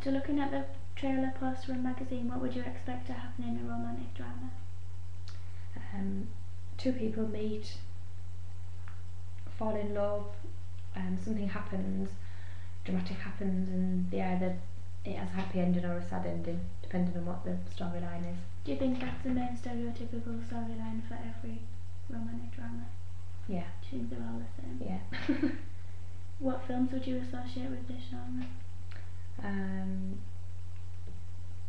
After looking at the trailer, poster and magazine, what would you expect to happen in a romantic drama? Two people meet, fall in love, something happens, dramatic happens, and either it has a happy ending or a sad ending, depending on what the storyline is. Do you think that's the main stereotypical storyline for every romantic drama? Yeah. Do you think they're all the same? Yeah. What films would you associate with this genre?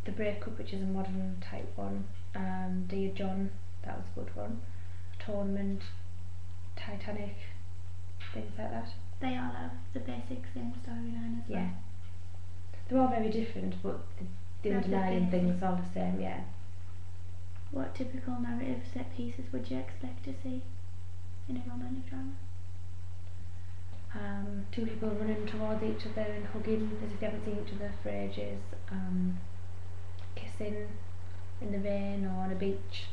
The Breakup, which is a modern type one. Dear John, that was a good one. Atonement, Titanic, things like that. They all have the basic same storyline as well. Yeah. They're all very different, but the underlying things are all the same, yeah. What typical narrative set pieces would you expect to see in a romantic drama? Two people running towards each other and hugging as if they haven't seen each other for ages. Kissing in the rain or on a beach,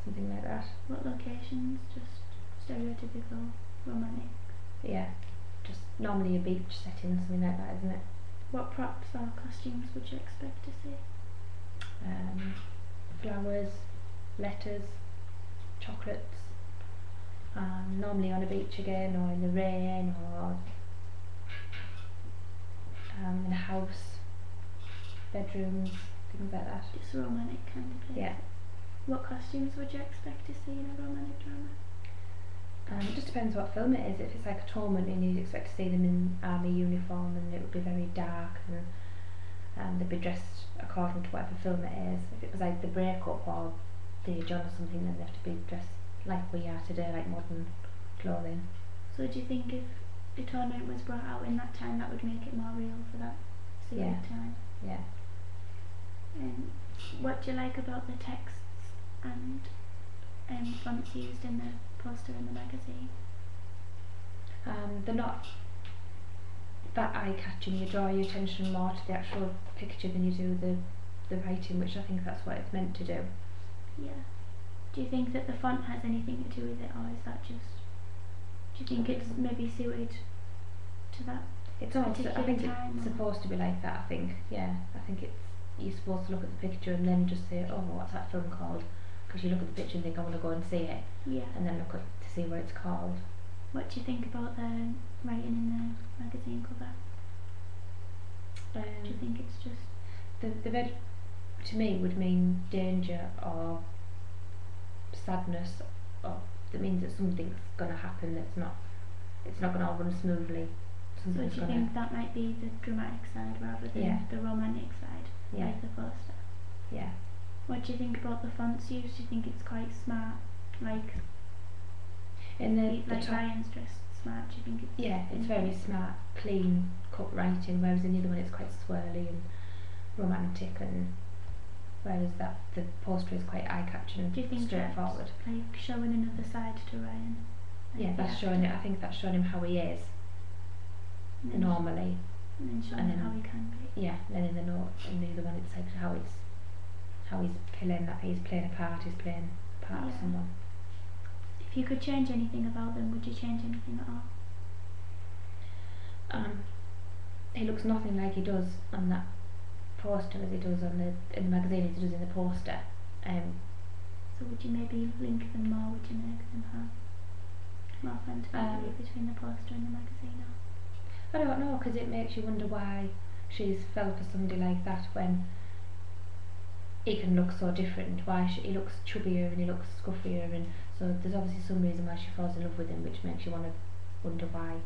something like that. What locations? Just stereotypical romantic? Yeah, just normally a beach setting, something like that, isn't it? What props or costumes would you expect to see? Flowers, letters, chocolates, normally on a beach again, or in the rain, or in a house, bedrooms, things like that. Just a romantic kind of place. Yeah. What costumes would you expect to see in a romantic drama? It just depends what film it is. If it's like Atonement, and you'd expect to see them in army uniform, and it would be very dark, and they'd be dressed according to whatever film it is. If it was like The Breakup or Dear John or something, then they have to be dressed like we are today, like modern clothing. So do you think if Atonement was brought out in that time, that would make it more real for that period of time? Yeah. What do you like about the texts and fonts used in the poster and the magazine? They're not that eye-catching. You draw your attention more to the actual picture than you do the writing, which I think that's what it's meant to do. Yeah. Do you think that the font has anything to do with it, or is that just... Do you think it's maybe suited to that? It's also, I think it's or? supposed to be like that, I think. Yeah, I think you're supposed to look at the picture and then just say, oh, what's that film called? Because you look at the picture and think, I want to go and see it. Yeah. And then look to see what it's called. What do you think about the writing in the magazine cover? Do you think it's just... The red, to me, would mean danger or sadness, or that means that something's going to happen it's not going to all run smoothly. So do you think that might be the dramatic side rather than the romantic side, like the poster? Yeah. What do you think about the fonts used? Do you think it's quite smart? Like Ryan's dressed smart, do you think it's... Yeah, it's very smart, clean cut writing, whereas in the other one it's quite swirly and romantic, and whereas the poster is quite eye-catching and straightforward. That's like showing another side to Ryan? Like yeah, that's showing it. I think that's showing him how he is normally, and then showing him how he can be. Yeah, and then in the other one it's like how he's playing a part. He's playing a part of someone. If you could change anything about them, would you change anything at all? He looks nothing like he does on that poster as he does in the magazine as he does in the poster. So would you maybe link them more? Would you make them have more sentimentality between the poster and the magazine? I don't know, because it makes you wonder why she's fell for somebody like that when he can look so different. Why he looks chubbier and he looks scuffier, and so there's obviously some reason why she falls in love with him, which makes you wonder why